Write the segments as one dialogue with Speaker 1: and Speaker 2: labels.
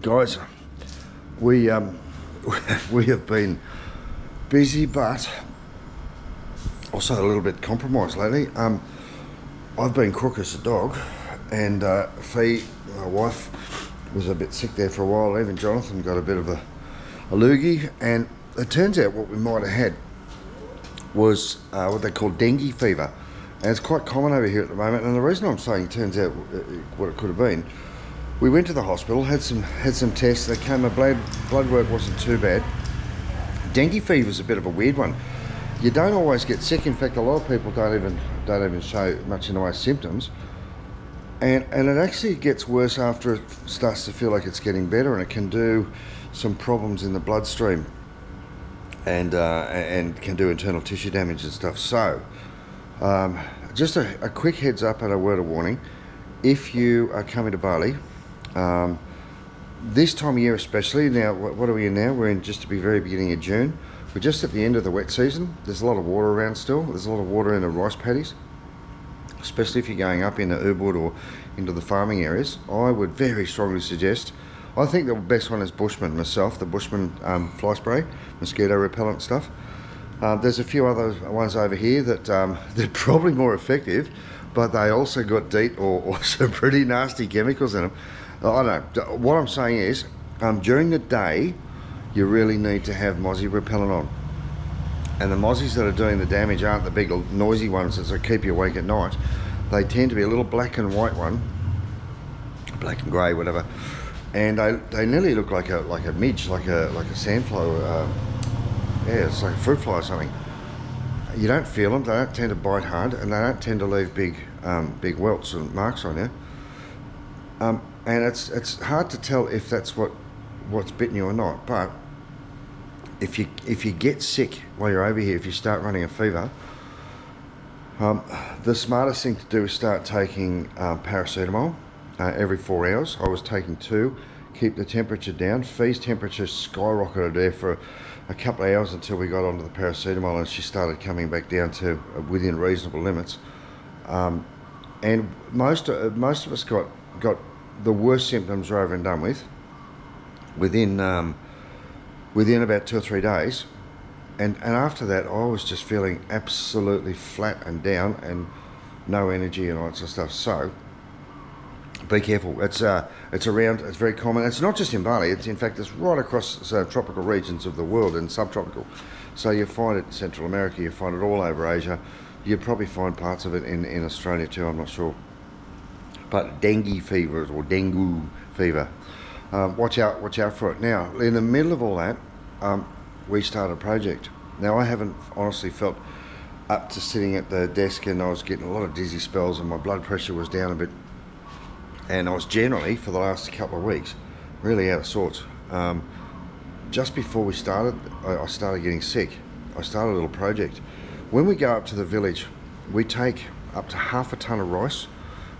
Speaker 1: Guys, we we have been busy, but also a little bit compromised lately. I've been crook as a dog, and Fee, my wife, was a bit sick there for a while. Even Jonathan got a bit of a loogie, and it turns out what we might have had was what they call dengue fever, and it's quite common over here at the moment. And the reason I'm saying turns out what it could have been, we went to the hospital, had some tests. They came, blood work wasn't too bad. Dengue fever is a bit of a weird one. You don't always get sick. In fact, a lot of people don't even show much in the way of symptoms. And it actually gets worse after it starts to feel like it's getting better, and it can do some problems in the bloodstream, and can do internal tissue damage and stuff. So, just a quick heads up and a word of warning: if you are coming to Bali, this time of year especially, now what are we in now? We're in just to be very beginning of June. We're just at the end of the wet season. There's a lot of water around still. There's a lot of water in the rice paddies, especially if you're going up into Ubud or into the farming areas. I would very strongly suggest, I think the best one is Bushman myself, the Bushman fly spray, mosquito repellent stuff. There's a few other ones over here that they're probably more effective, but they also got DEET or some pretty nasty chemicals in them. I don't know. What I'm saying is, during the day, you really need to have mozzie repellent on. And the mozzies that are doing the damage aren't the big noisy ones that keep you awake at night. They tend to be a little black and white one, black and grey, whatever. And they nearly look like a midge, like a sandfly. Yeah, it's like a fruit fly or something. You don't feel them. They don't tend to bite hard, and they don't tend to leave big welts and marks on you. And it's hard to tell if that's what's bitten you or not. But if you get sick while you're over here, if you start running a fever, the smartest thing to do is start taking paracetamol every 4 hours. I was taking 2, keep the temperature down. Fee's temperature skyrocketed there for a couple of hours until we got onto the paracetamol, and she started coming back down to within reasonable limits. And most of us got the worst symptoms are over and done with within about 2 or 3 days, and after that I was just feeling absolutely flat and down and no energy and all that sort of stuff. So be careful. It's around. It's very common. It's not just in Bali. It's right across tropical regions of the world and subtropical. So you find it in Central America. You find it all over Asia. You probably find parts of it in Australia too. I'm not sure. But dengue fever or dengue fever. Watch out for it. Now, in the middle of all that, we started a project. Now, I haven't honestly felt up to sitting at the desk, and I was getting a lot of dizzy spells, and my blood pressure was down a bit. And I was generally, for the last couple of weeks, really out of sorts. Just before we started, I started getting sick. I started a little project. When we go up to the village, we take up to half a ton of rice.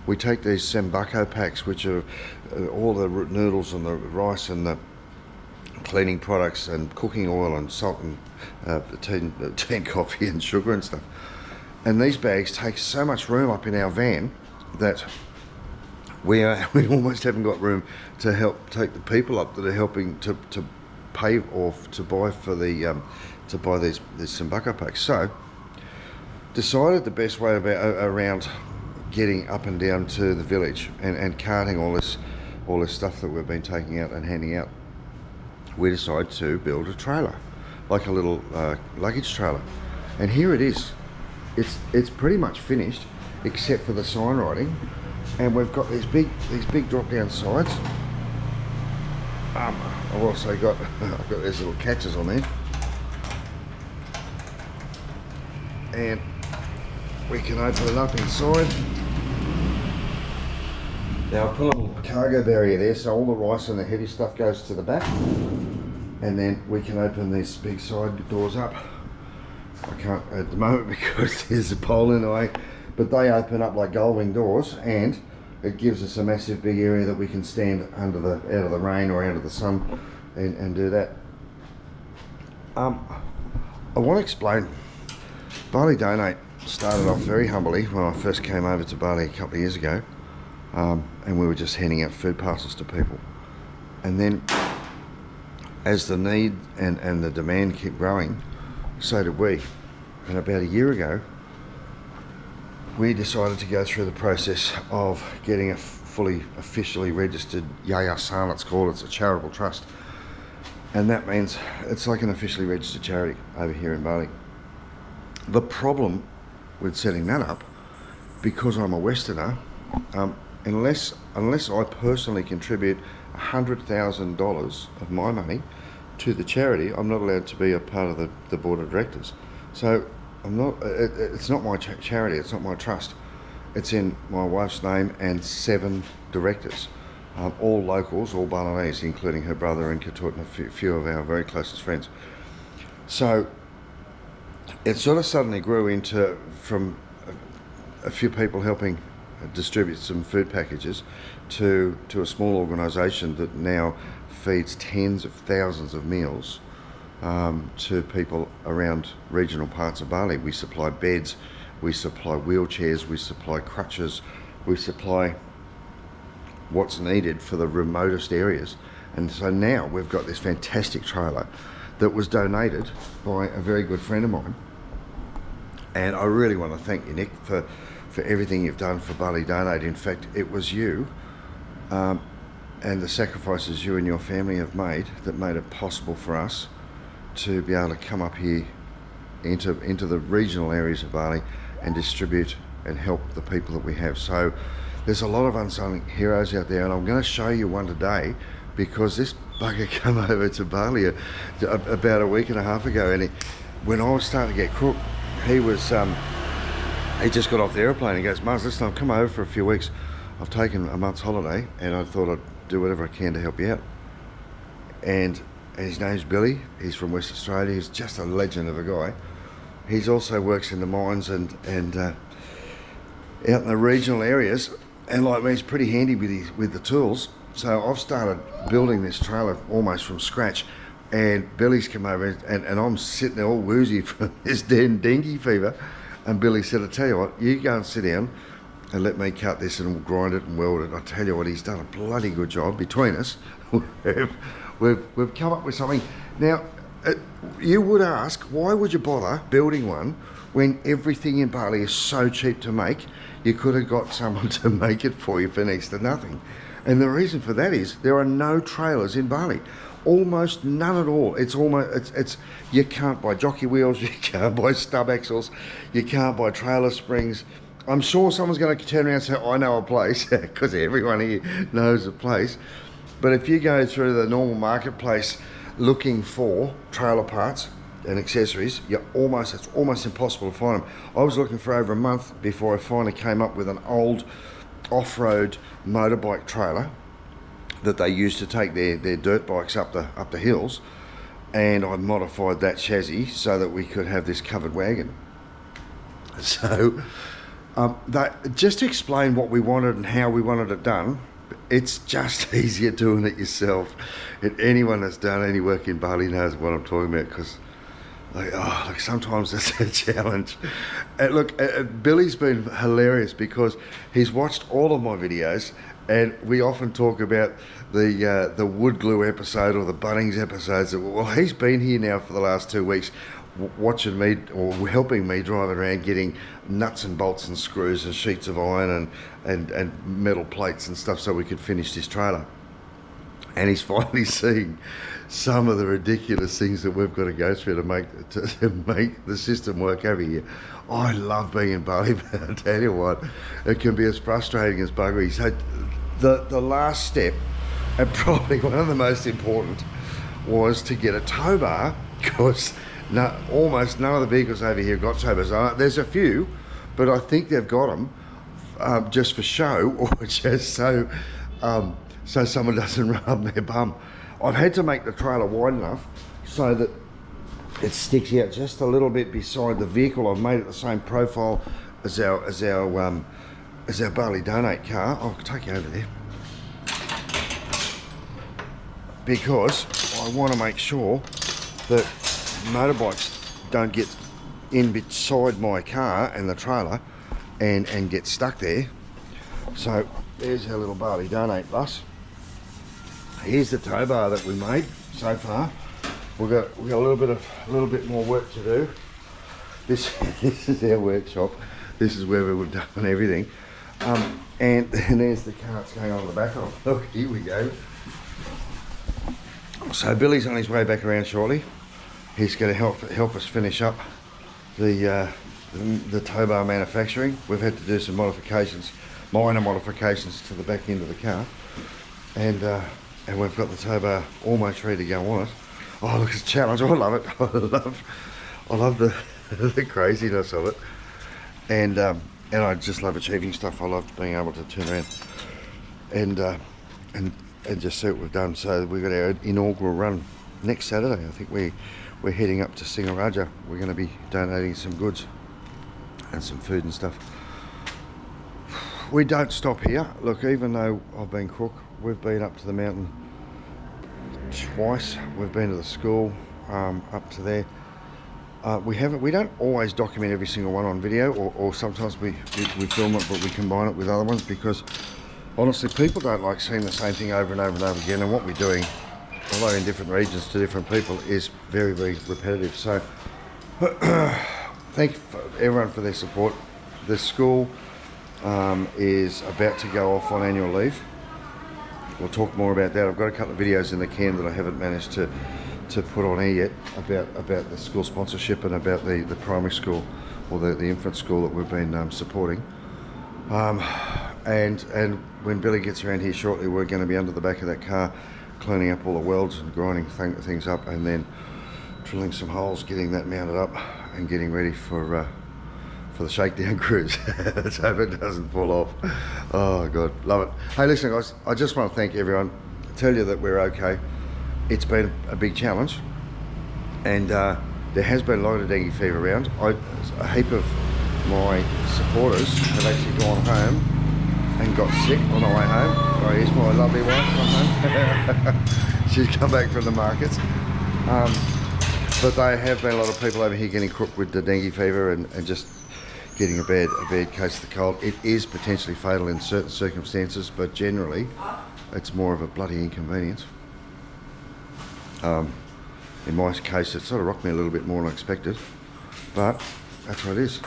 Speaker 1: We take these sembako packs, which are all the noodles and the rice and the cleaning products and cooking oil and salt and tea and coffee and sugar and stuff. And these bags take so much room up in our van that we almost haven't got room to help take the people up that are helping to pay off to buy for the to buy these sembako packs. So decided the best way around getting up and down to the village and carting all this stuff that we've been taking out and handing out, we decided to build a trailer, like a little luggage trailer. And here it is. It's pretty much finished, except for the sign writing. And we've got these big drop down sides. I've also got these little catches on there, and we can open it up inside. Now I put a little cargo barrier there, so all the rice and the heavy stuff goes to the back, and then we can open these big side doors up. I can't at the moment because there's a pole in the way, but they open up like gull-wing doors, and it gives us a massive big area that we can stand out of the rain or out of the sun and do that. I want to explain. Bali Donate started off very humbly when I first came over to Bali a couple of years ago, and we were just handing out food parcels to people. And then as the need and the demand kept growing, so did we. And about a year ago, we decided to go through the process of getting a fully officially registered yayasan, it's called. It's a charitable trust. And that means it's like an officially registered charity over here in Bali. The problem with setting that up, because I'm a Westerner, unless I personally contribute $100,000 of my money to the charity, I'm not allowed to be a part of the board of directors. So it's not my charity, it's not my trust. It's in my wife's name and 7 directors, all locals, all Balinese, including her brother and Katut and a few of our very closest friends. So it sort of suddenly grew into, from a few people helping distribute some food packages to a small organisation that now feeds tens of thousands of meals to people around regional parts of Bali. We supply beds, we supply wheelchairs, we supply crutches, we supply what's needed for the remotest areas. And so now we've got this fantastic trailer that was donated by a very good friend of mine. And I really want to thank you, Nick, for everything you've done for Bali Donate. In fact, it was you and the sacrifices you and your family have made that made it possible for us to be able to come up here into the regional areas of Bali and distribute and help the people that we have. So there's a lot of unsung heroes out there, and I'm going to show you one today, because this bugger came over to Bali about a week and a half ago, and when I was starting to get crook, he just got off the airplane. He goes, "Mars, listen, I've come over for a few weeks. I've taken a month's holiday, and I thought I'd do whatever I can to help you out." And his name's Billy. He's from West Australia. He's just a legend of a guy. He's also works in the mines and out in the regional areas, and like me, he's pretty handy with the tools. So I've started building this trailer almost from scratch, and Billy's come over, and I'm sitting there all woozy from this dengue fever, and Billy said, "I tell you what, you go and sit down and let me cut this and we'll grind it and weld it." I tell you what, he's done a bloody good job. Between us, we've come up with something. Now, you would ask, why would you bother building one when everything in Bali is so cheap to make? You could have got someone to make it for you for next to nothing. And the reason for that is there are no trailers in Bali. Almost none at all. It's you can't buy jockey wheels, you can't buy stub axles, you can't buy trailer springs. I'm sure someone's going to turn around and say, "I know a place," because everyone here knows a place. But if you go through the normal marketplace looking for trailer parts and accessories, it's almost impossible to find them. I was looking for over a month before I finally came up with an old off-road motorbike trailer that they used to take their dirt bikes up the hills, and I modified that chassis so that we could have this covered wagon. So just to explain what we wanted and how we wanted it done, it's just easier doing it yourself. And anyone that's done any work in Bali knows what I'm talking about, because like sometimes it's a challenge. Billy's been hilarious because he's watched all of my videos, and we often talk about the wood glue episode or the Bunnings episodes. Well, he's been here now for the last 2 weeks, watching me or helping me driving around getting nuts and bolts and screws and sheets of iron and metal plates and stuff so we could finish this trailer. And he's finally seeing some of the ridiculous things that we've got to go through to make the system work over here. I love being in Bali, but I tell you what, it can be as frustrating as buggery. So the last step, and probably one of the most important, was to get a tow bar, because almost none of the vehicles over here got tow bars. There's a few, but I think they've got them just for show, or just so someone doesn't rub their bum. I've had to make the trailer wide enough so that it sticks out just a little bit beside the vehicle. I've made it the same profile as our Bali Donate car. I'll take you over there, because I want to make sure that motorbikes don't get in beside my car and the trailer and get stuck there. So there's our little Bali Donate bus. here's the tow bar that we made so far. We got a little bit more work to do. This is our workshop. This is where we would have done everything. And there's the carts going on the back of. Look, here we go. So Billy's on his way back around shortly. He's going to help us finish up the tow bar manufacturing. We've had to do some modifications, minor modifications to the back end of the car, and we've got the tow bar almost ready to go on it. Oh, look, it's a challenge. I love it. I love the craziness of it, and I just love achieving stuff. I love being able to turn around and just see what we've done. So we've got our inaugural run next Saturday. I think we're heading up to Singaraja. We're going to be donating some goods and some food and stuff. We don't stop here. Look, even though I've been cook, we've been up to the mountain twice. We've been to the school up to there. We don't always document every single one on video, or sometimes we film it, but we combine it with other ones, because honestly people don't like seeing the same thing over and over and over again, and what we're doing, although in different regions to different people, is very, very repetitive. So thank you everyone for their support. The school is about to go off on annual leave. We'll talk more about that. I've got a couple of videos in the can that I haven't managed to put on air yet about the school sponsorship and about the primary school, or the infant school that we've been supporting. And when Billy gets around here shortly, we're going to be under the back of that car cleaning up all the welds and grinding things up, and then drilling some holes, getting that mounted up and getting ready for the shakedown cruise. Let's hope it doesn't fall off. Oh God, love it. Hey, listen guys, I just want to thank everyone, tell you that we're okay. It's been a big challenge, and there has been a lot of dengue fever around. A heap of my supporters have actually gone home and got sick on the way home. Oh, here's my lovely wife come home. She's come back from the markets. But there have been a lot of people over here getting crook with the dengue fever and just getting a bad case of the cold. It is potentially fatal in certain circumstances, but generally it's more of a bloody inconvenience. In my case, it sort of rocked me a little bit more than I expected, but that's what it is.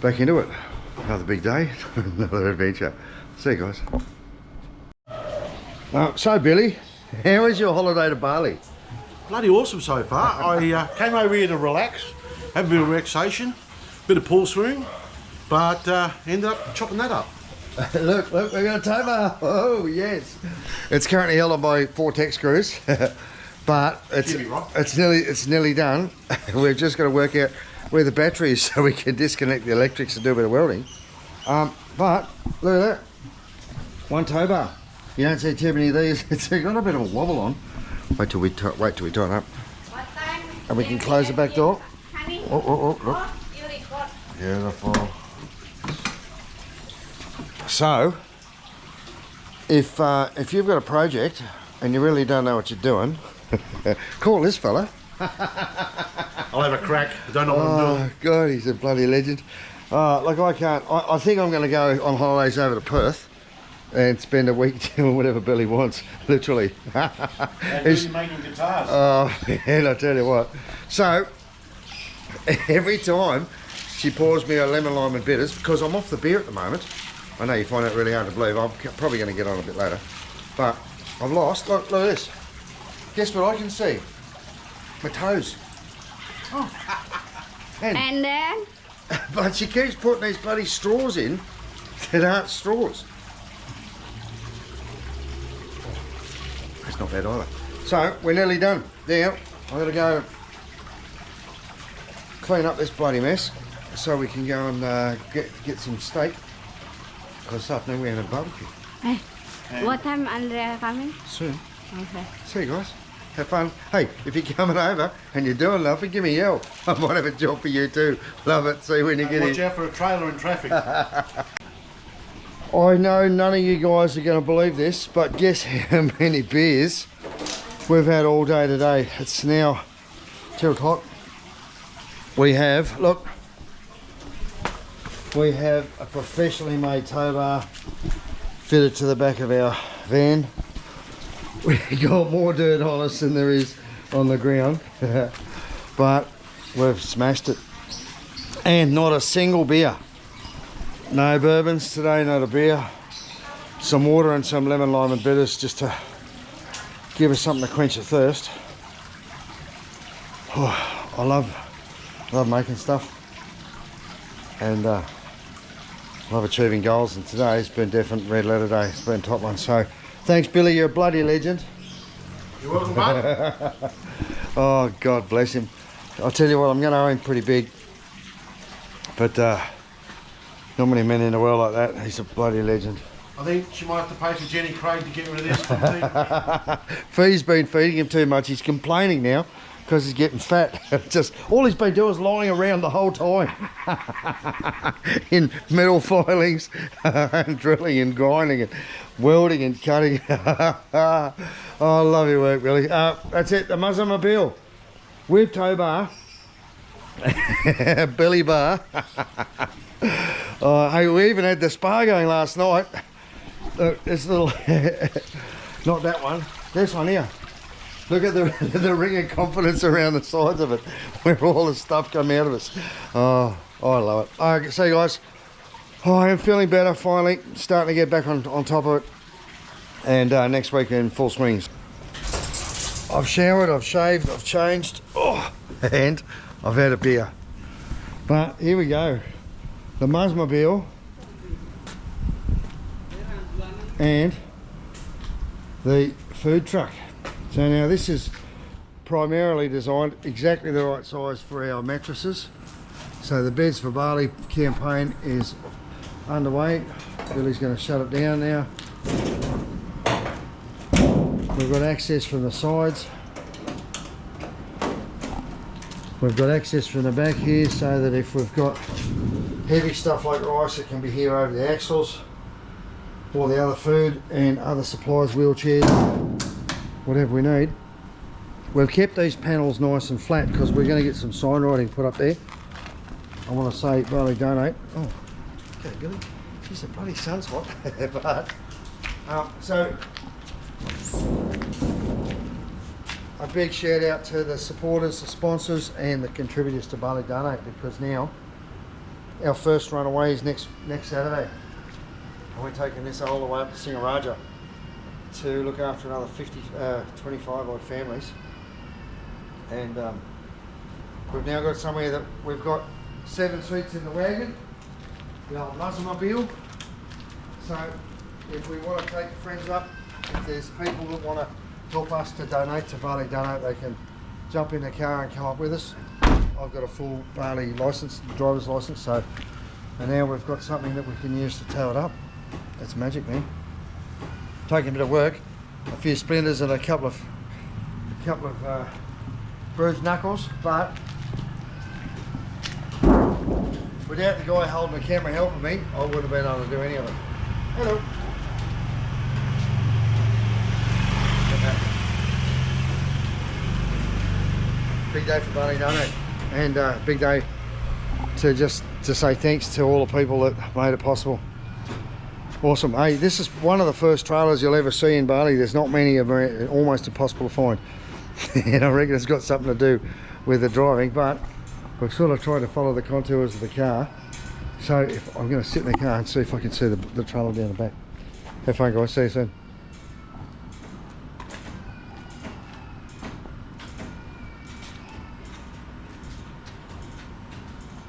Speaker 1: Back into it. Another big day, another adventure. See you guys. So Billy, how was your holiday to Bali?
Speaker 2: Bloody awesome so far. I came over here to relax, have a bit of relaxation, bit of pool swimming, but ended up chopping that up.
Speaker 1: Look, we've got a tow bar. Oh yes. It's currently held on by 4 tech screws, but it's nearly done. We've just got to work out where the battery is so we can disconnect the electrics and do a bit of welding. But look at that, one tow bar. You don't see too many of these. It's got a bit of a wobble on. Wait till we tighten up, and we can close the back door. Oh, look. Beautiful. So, if you've got a project and you really don't know what you're doing, call this fella.
Speaker 2: I'll have a crack. I don't know what I'm doing.
Speaker 1: God, he's a bloody legend. Like I can't. I think I'm going to go on holidays over to Perth and spend a week doing whatever Billy wants, literally.
Speaker 2: And really making guitars.
Speaker 1: Oh, man, I tell you what. So, every time she pours me a lemon, lime and bitters, because I'm off the beer at the moment. I know you find that really hard to believe. I'm probably going to get on a bit later. But I've lost. Look at this. Guess what I can see? My toes. Oh.
Speaker 3: And then?
Speaker 1: But she keeps putting these bloody straws in that aren't straws. That's not bad either. So, we're nearly done. Now, I've got to go clean up this bloody mess so we can go and get some steak. Because this afternoon we're having a barbecue.
Speaker 3: Hey, what time Andrea coming?
Speaker 1: Soon.
Speaker 3: Okay.
Speaker 1: See you guys. Have fun. Hey, if you're coming over and you're doing nothing, give me a yell. I might have a job for you too. Love it. See you when you get
Speaker 2: Watch
Speaker 1: here.
Speaker 2: out for a trailer in traffic.
Speaker 1: I know none of you guys are going to believe this, but guess how many beers we've had all day today. It's now 2 o'clock. We have, look, we have a professionally made tow bar fitted to the back of our van. we got more dirt on us than there is on the ground. But we've smashed it. And not a single beer. No bourbons today, not a beer. Some water and some lemon, lime and bitters just to give us something to quench the thirst. Oh, I love making stuff. And love achieving goals, and today's been definitely red letter day. It's been a top one. So thanks, Billy, you're a bloody legend.
Speaker 2: You're welcome, bud.
Speaker 1: Oh, God bless him. I'll tell you what, I'm going to owe him pretty big. But not many men in the world like that. He's a bloody legend.
Speaker 2: I think she might have to pay for Jenny Craig to get rid of this.
Speaker 1: Fee's been feeding him too much. He's complaining now because he's getting fat. Just all he's been doing is lying around the whole time in metal filings and drilling and grinding and welding and cutting. Oh, I love your work, Billy. That's it, the Muzzlemobile with tow bar. Billy bar. Hey, we even had the spa going last night. Look, this little, not that one, this one here. Look at the ring of confidence around the sides of it, where all the stuff come out of us. Oh, I love it. All right, so guys, I am feeling better finally, starting to get back on top of it. And next week in full swings. I've showered, I've shaved, I've changed, and I've had a beer. But here we go. The Muzzlemobile and the food truck. So now this is primarily designed exactly the right size for our mattresses. So the Beds for Bali campaign is underway. Billy's going to shut it down now. We've got access from the sides. We've got access from the back here so that if we've got heavy stuff like rice, it can be here over the axles, or the other food and other supplies, wheelchairs, whatever we need. We've kept these panels nice and flat because we're going to get some sign writing put up there. I want to say Bali donate. Oh, okay, Billy. Jeez, the bloody sun's hot. But so a big shout out to the supporters, the sponsors and the contributors to Bali Donate, because now our first runaway is next Saturday. And we're taking this all the way up to Singaraja to look after another 25 odd families. And we've now got somewhere that we've got 7 seats in the wagon, the old Muzzlemobile. So if we want to take friends up, if there's people that want to help us to donate to Bali Donate, they can jump in the car and come up with us. I've got a full Bali license, driver's license, so and now we've got something that we can use to tow it up. That's magic, man. Taking a bit of work, a few splinters and a couple of bruised knuckles, but without the guy holding the camera helping me, I wouldn't have been able to do any of it. Hello. Big day for Bali Donate, and big day to say thanks to all the people that made it possible. Awesome. Hey, this is one of the first trailers you'll ever see in Bali. There's not many of them, almost impossible to find. And I reckon it's got something to do with the driving, but we've sort of tried to follow the contours of the car. So if I'm going to sit in the car and see if I can see the trailer down the back. Have fun, guys. See you soon.